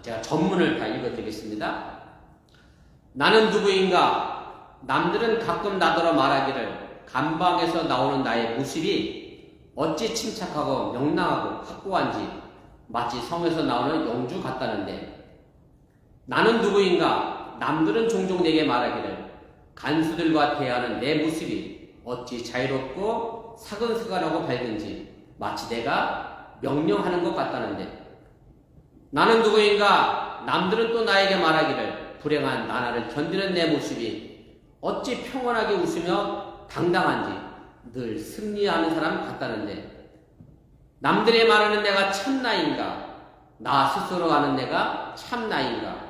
제가 전문을 다 읽어드리겠습니다. 나는 누구인가? 남들은 가끔 나더러 말하기를 감방에서 나오는 나의 모습이 어찌 침착하고 명랑하고 확고한지 마치 성에서 나오는 영주 같다는데, 나는 누구인가? 남들은 종종 내게 말하기를 간수들과 대하는 내 모습이 어찌 자유롭고 사근사근하고 밝은지 마치 내가 명령하는 것 같다는데, 나는 누구인가? 남들은 또 나에게 말하기를 불행한 나날을 견디는 내 모습이 어찌 평온하게 웃으며 당당한지 늘 승리하는 사람 같다는데, 남들이 말하는 내가 참나인가? 나 스스로 아는 내가 참나인가?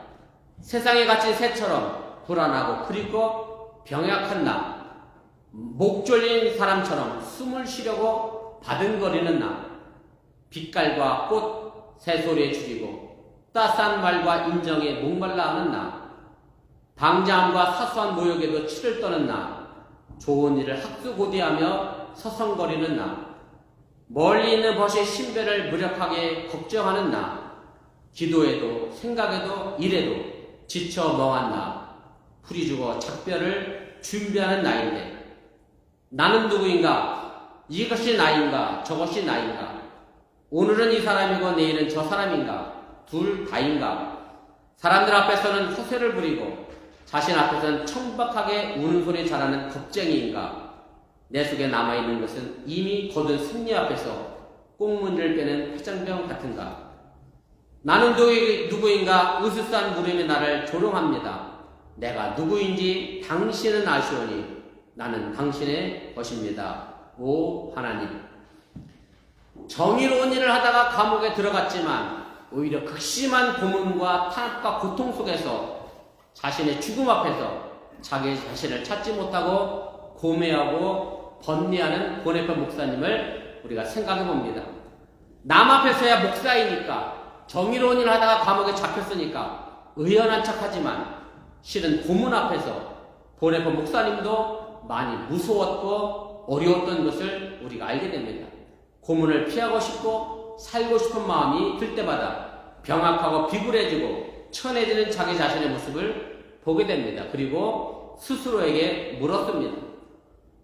세상에 갇힌 새처럼 불안하고 그리고 병약한 나, 목 졸린 사람처럼 숨을 쉬려고 바등거리는 나, 빛깔과 꽃, 새소리에 죽이고 따스한 말과 인정에 목말라 하는 나, 방자함과 사소한 모욕에도 치를 떠는 나, 좋은 일을 학수고대하며 서성거리는 나, 멀리 있는 벗의 신배를 무력하게 걱정하는 나, 기도에도 생각에도 일에도 지쳐 멍한 나, 풀이 죽어 작별을 준비하는 나인데, 나는 누구인가? 이것이 나인가? 저것이 나인가? 오늘은 이 사람이고 내일은 저 사람인가? 둘 다인가? 사람들 앞에서는 허세를 부리고 자신 앞에서는 청박하게 우는 소리 잘하는 겁쟁이인가? 내 속에 남아있는 것은 이미 거둔 승리 앞에서 꽁무니를 빼는 회장병 같은가? 나는 누구인가? 으스스한 물음이 나를 조롱합니다. 내가 누구인지 당신은 아시오니 나는 당신의 것입니다. 오 하나님, 정의로운 일을 하다가 감옥에 들어갔지만 오히려 극심한 고문과 탄압과 고통 속에서 자신의 죽음 앞에서 자기 자신을 찾지 못하고 고뇌하고 번뇌하는 고네퍼 목사님을 우리가 생각해 봅니다. 남 앞에서야 목사이니까, 정의로운 일을 하다가 감옥에 잡혔으니까 의연한 척하지만 실은 고문 앞에서 보네퍼 목사님도 많이 무서웠고 어려웠던 것을 우리가 알게 됩니다. 고문을 피하고 싶고 살고 싶은 마음이 들 때마다 병약하고 비굴해지고 천해지는 자기 자신의 모습을 보게 됩니다. 그리고 스스로에게 물었습니다.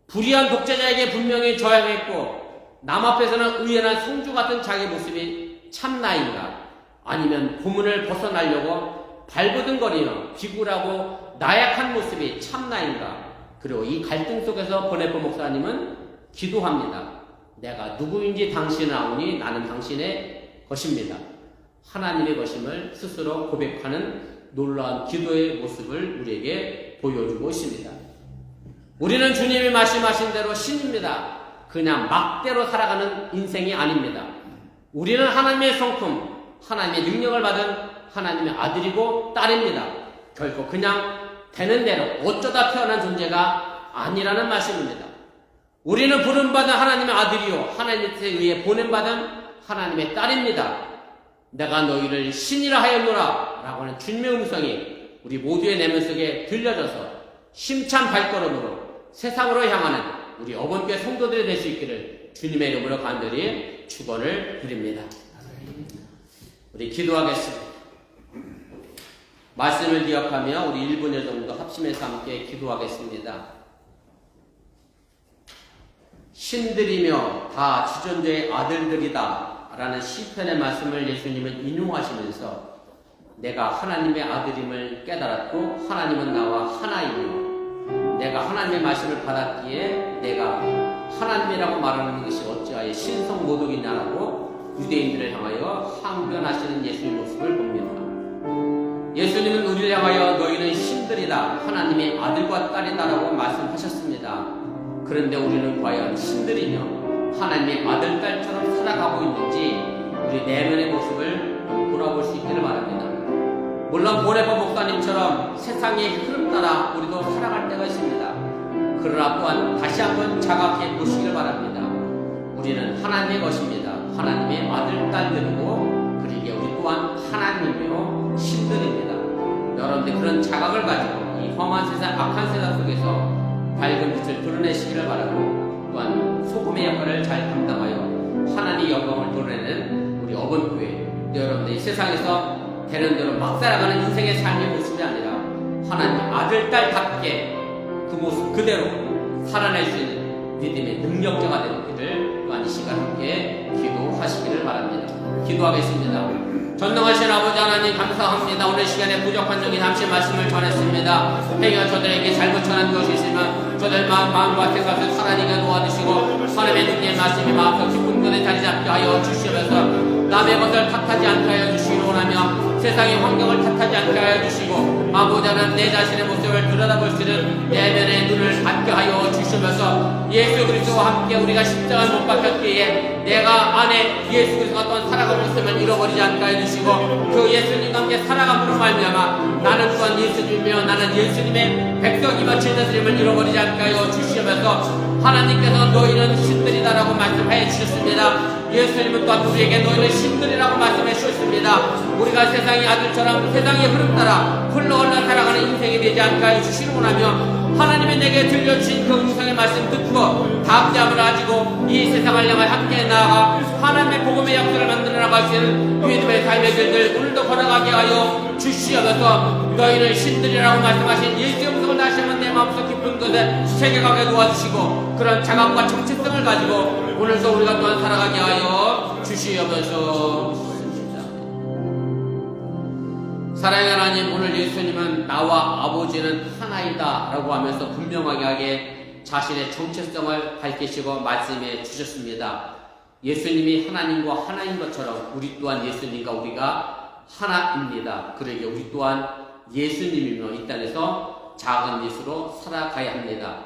불의한 독재자에게 분명히 저항했고 남 앞에서는 의연한 성주 같은 자기 모습이 참나인가? 아니면 고문을 벗어나려고 발버둥거리며 비굴하고 나약한 모습이 참나인가? 그리고 이 갈등 속에서 보네퍼 목사님은 기도합니다. 내가 누구인지 당신은 아오니 나는 당신의 것입니다. 하나님의 것임을 스스로 고백하는 놀라운 기도의 모습을 우리에게 보여주고 있습니다. 우리는 주님이 말씀하신 대로 신입니다. 그냥 막대로 살아가는 인생이 아닙니다. 우리는 하나님의 성품, 하나님의 능력을 받은 하나님의 아들이고 딸입니다. 결코 그냥 되는 대로 어쩌다 태어난 존재가 아니라는 말씀입니다. 우리는 부름받은 하나님의 아들이요 하나님께 의해 보냄받은 하나님의 딸입니다. 내가 너희를 신이라 하였노라 라고 하는 주님의 음성이 우리 모두의 내면 속에 들려져서 심찬 발걸음으로 세상으로 향하는 우리 어번교회 성도들이 될 수 있기를 주님의 이름으로 간절히 축원을 드립니다. 우리 기도하겠습니다. 말씀을 기억하며 우리 1분여 정도 합심해서 함께 기도하겠습니다. 신들이며 다 주존자의 아들들이다 라는 시편의 말씀을 예수님은 인용하시면서 내가 하나님의 아들임을 깨달았고 하나님은 나와 하나이며 내가 하나님의 말씀을 받았기에 내가 하나님이라고 말하는 것이 어찌하여 신성모독이냐라고 유대인들을 향하여 항변하시는 예수님의 모습을 봅니다. 예수님은 우리를 향하여 너희는 신들이다, 하나님의 아들과 딸이다라고 말씀하셨습니다. 그런데 우리는 과연 신들이며 하나님의 아들, 딸처럼 살아가고 있는지 우리 내면의 모습을 돌아볼 수 있기를 바랍니다. 물론 보네퍼 목사님처럼 세상의 흐름 따라 우리도 살아갈 때가 있습니다. 그러나 또한 다시 한번 자각해 보시기를 바랍니다. 우리는 하나님의 것입니다. 하나님의 아들, 딸들이고 그러기에 우리 또한 하나님이며 신들입니다. 여러분들 그런 자각을 가지고 이 험한 세상, 악한 세상 속에서 밝은 빛을 드러내시기를 바라고 또한 소금의 역할을 잘 감당하여 하나님의 영광을 드러내는 우리 어번교회 여러분들 이 세상에서 되는 대로 막 살아가는 인생의 삶의 모습이 아니라 하나님의 아들, 딸답게 그 모습 그대로 살아낼 수 있는 믿음의 능력자가 되기를 또한 이 시간 함께 기도하시기를 바랍니다. 기도하겠습니다. 전능하신 아버지 하나님 감사합니다. 오늘 시간에 부족한 적이 잠시 말씀을 전했습니다. 행여 저들에게 잘못 전한 것이 있으면 저들 마음과 생각을 하나님께 도와주시고 하나님의 능력의 말씀이 마음속 깊은 곳에 자리 잡게 하여 주시면서 남의 것을 탓하지 않게 하여 주시기를 원하며 세상의 환경을 탓하지 않게 하여 주시고 아버지 하나님 내 자신의 모습을 들여다볼 수 있는 내면의 눈을 갖게 하여 주시면서 예수 그리스도와 함께 우리가 십자가를 못 박혔기에 내가 안에 예수 그리스도가 또한 살아가고 있음을 잃어버리지 않게 하여 주시고 그 예수님과 함께 살아감으로 말미암아 나는 또한 예수님이며 나는 예수님의 백성이며 제자들임을 잃어버리지 않게 하여 주시면서 하나님께서 너희는 신들이다라고 말씀해 주셨습니다. 예수님은 또한 우리에게 너희는 신들이라고 말씀해 주셨습니다. 우리가 세상의 아들처럼 세상의 흐름 따라 흘러올라 살아가는 인생이 되지 않게 하여 주시는 원하며 하나님이 내게 들려주신 그 음성의 말씀 듣고 담대함을 가지고 이 세상을 향해 함께 나아가 하나님의 복음의 역사를 만들어 나갈 수 있는 믿음의 삶의 길들 오늘도 걸어가게 하여 주시옵소서. 너희는 신들이라고 말씀하신 예수의 음성을 다시 한번 내 마음속 깊은 곳에 새겨가게 도와주시고 그런 자각과 정체성을 가지고 오늘도 우리가 또한 살아가게 하여 주시옵소서. 사랑의 하나님, 오늘 예수님은 나와 아버지는 하나이다 라고 하면서 분명하게 자신의 정체성을 밝히시고 말씀해 주셨습니다. 예수님이 하나님과 하나인 것처럼 우리 또한 예수님과 우리가 하나입니다. 그러기에 우리 또한 예수님이며 이 땅에서 작은 예수로 살아가야 합니다.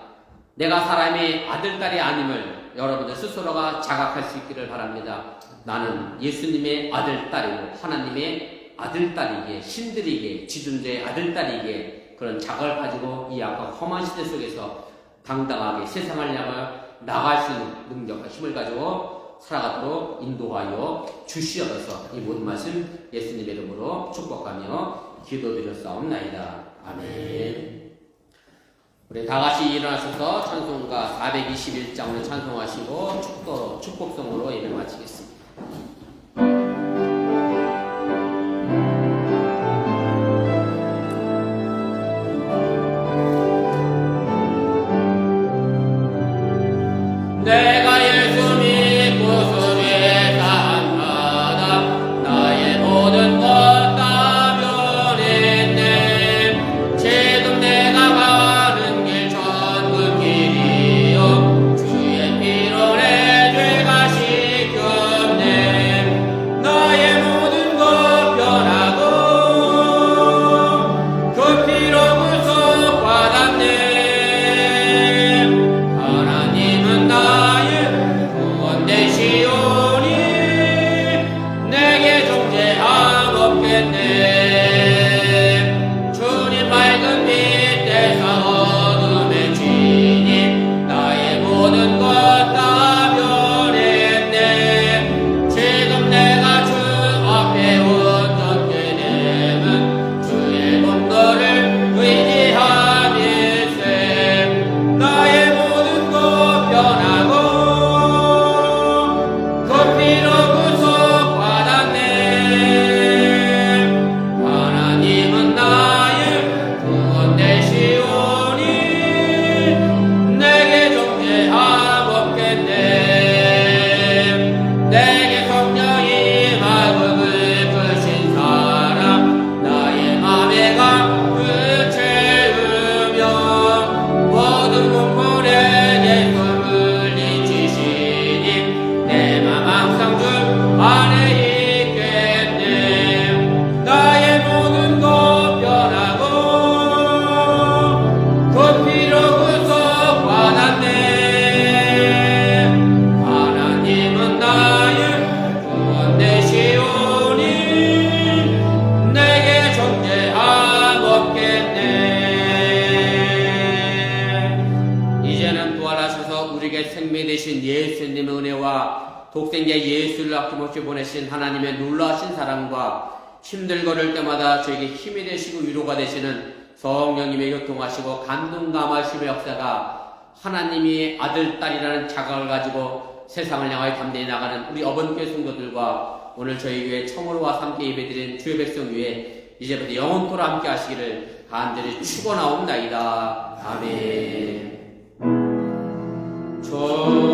내가 사람의 아들, 딸이 아님을 여러분들 스스로가 자각할 수 있기를 바랍니다. 나는 예수님의 아들, 딸이고 하나님의 아들, 딸이기에 신들이기에 지존자의 아들, 딸이기에 그런 자각을 가지고 이 악한 험한 시대 속에서 당당하게 세상을 향하여 나갈 수 있는 능력과 힘을 가지고 살아가도록 인도하여 주시옵소서. 이 모든 말씀 예수님의 이름으로 축복하며 기도드렸사옵나이다. 아멘. 우리 다같이 일어나셔서 찬송가 421장을 찬송하시고 축복성으로 예배 마치겠습니다. 내가 예수 믿고 주의 산마다 나의 모든 것 다 변했네. 지금 내가 가는 길 천국 길이요 주의 피로 내 죄가 씻겼네. 나의 모든 것 변하고 그 피로 구속받았네. 하나님은 나의 구원 되시오니 내게 존재함 없겠네. 주님 맑은 빛에서 어둠에 지니 나의 모든 것 다 변했네. 지금 내가 주 앞에 온전케 되면 주의 본거를 의지함일세. 나의 모든 것 변하고 그 피로 구속받았네. 하나님은 나의 구원 되시오니 내게 존재함 없겠네. 내게 성령이 마음을 주신 사람 나의 맘에 감을 채우며 모든 공포에 내 꿈을 잊히시니 내 맘 항상 주 안에 있겠네. 나의 모든 것 변하고 그 피로 구속받았네. 하나님은 나의 구원 되시오니 내게 존재함 없겠네. 이제는 부활하셔서 우리에게 생명 되신 예수님의 은혜와 독생자 예수를 아낌없이 보내신 하나님의 놀라우신 사랑과 힘들거릴 때마다 저에게 힘이 되시고 위로가 되시는 성령님의 교통하시고 감동 감화심의 역사가 하나님이 아들, 딸이라는 자각을 가지고 세상을 향하여 담대히 나가는 우리 어번교회 성도들과 오늘 저희 교회 청으로 와서 함께 예배드린 주의 백성 위에 이제부터 영원토록 함께 하시기를 간절히 축원하옵나이다. 아멘. 저